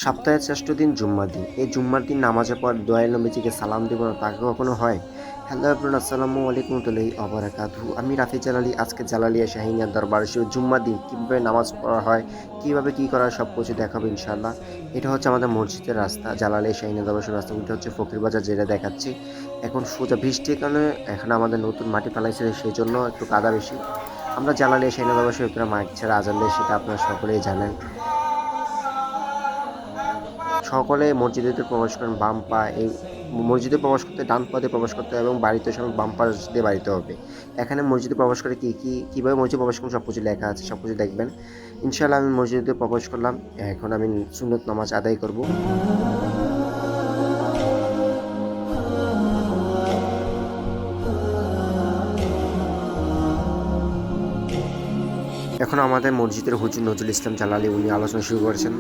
সপ্তাহের শ্রেষ্ঠ দিন জুম্মার দিন। এই জুম্মার দিন নামাজের পর দোয়াই নবীজিকে সালাম দেব না, তাকে কখনো হয়? হ্যালো এভরিওয়ান, আসসালামু আলাইকুম ওয়া বারাকাতুহু। আমি রাফি জালালি। আজকে জালালিয়া শাহিনিয়া দরবার শিব জুম্মার দিন কীভাবে নামাজ পড়া হয়, কীভাবে কী করা হয় সব কিছু দেখাবো ইনশাআল্লাহ। এটা হচ্ছে আমাদের মসজিদের রাস্তা, জালালিয়া শাহিনিয়া দরবার শিব রাস্তা। এটা হচ্ছে ফকির বাজার, যেটা দেখাচ্ছি। এখন সোজা বৃষ্টির কারণে এখন আমাদের নতুন মাটি ফেলাইছে, সেই জন্য একটু কাদা বেশি। আমরা জালালিয়া শাহিনিয়া দরবার শিব মাইক ছাড়া আজান দেয়, সেটা আপনারা সকলেই জানেন। সকলে মসজিদে প্রবেশ করেন বাম পা। এই মসজিদে প্রবেশ করতে ডান পা দিয়ে প্রবেশ করতে হবে এবং বাড়িতে সব বাম পা দিয়ে বাড়িতে হবে। এখানে মসজিদে প্রবেশ করে কীভাবে মসজিদে প্রবেশ করুন সব কিছু লেখা আছে, সব কিছু দেখবেন ইনশাআল্লাহ। আমি মসজিদে প্রবেশ করলাম, এখন আমি সুন্নত নামাজ আদায় করব। এখন আমাদের মসজিদের হুজুর নজরুল ইসলাম জালালি উনি আলোচনা শুরু করেছেন।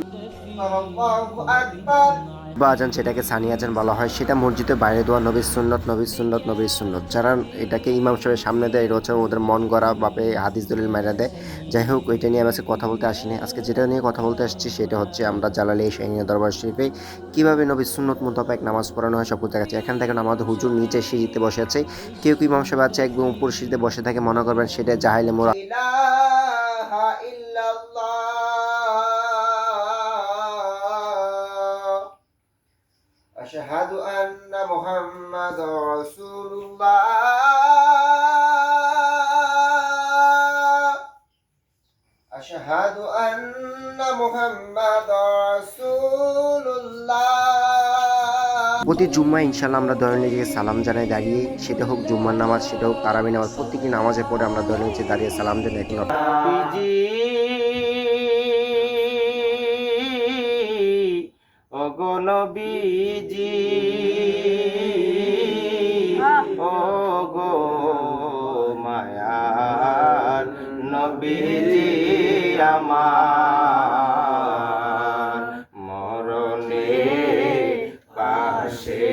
আজান, সেটাকে সানি আজান বলা হয়। সেটা মসজিদের বাইরে দেওয়া নবীর সুন্নত, নবীর সুন্নত, নবীর সুন্নত। যারা এটাকে ইমাম সাহেবের সামনে দেয়, এটা হচ্ছে ওদের মন গড়া বাপে হাদিস দলিল মাইরা দেয়। যাই হোক, ওইটা নিয়ে আমি আজকে কথা বলতে আসিনি। আজকে যেটা নিয়ে কথা বলতে আসছি সেটা হচ্ছে আমরা জালালিয়া শাহিনিয়া দরবার শরীফে কীভাবে নবীর সুন্নত মোতাবেক নামাজ পড়ানো হয় সব কিছু দেখাচ্ছে। এখানে দেখেন আমাদের হুজুর নিচে সিঁড়িতে বসে আছে, কেউ কেউ ইমাম সাহেব আছে একদম উপর সিঁড়িতে বসে থাকে, মনে করবেন সেটা জাহাইলে মোরা। أشهد أن محمد رسول الله أشهد أن محمد رسول الله। প্রতি জুম্মায় ইনশাল্লাহ আমরা দয়ানবীকে সালাম জানাই দাঁড়িয়ে, সেটা হোক জুম্মার নামাজ, সেটা হোক তারাবি নামাজ। প্রত্যেকটি নামাজের পরে আমরা দয়ানবীকে দাঁড়িয়ে সালাম জানাই। এখন ওগো নবীজি, ওগো মায়ার নবীজি আমার, মরণে পাশে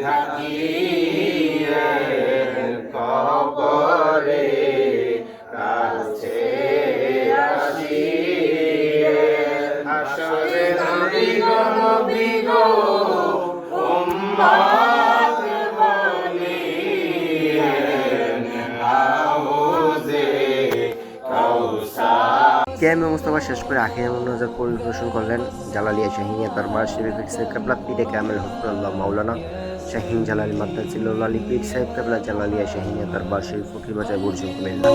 থাকিয়ে কবরে কাছে আসিয়ে আসরে নবী গো উম্মত বলিয়েন হাউজে কাউসার। কেএম মুস্তাফা শেষ করে আখির মোনাজাত পরিবেশন করলেন জালালিয়া শাহিনিয়া দরবার শরীফের সাহেব কেবলা পীরে কামেল হুজুরুল্লাহ মাওলানা শাহিন জালাল মাদ্দাজিল্লাহ আলী পীর সাহেব কেবলা জালালিয়া শাহিনিয়া দরবার শরীফ ফকির বাজার বুরজ কুমিল্লা।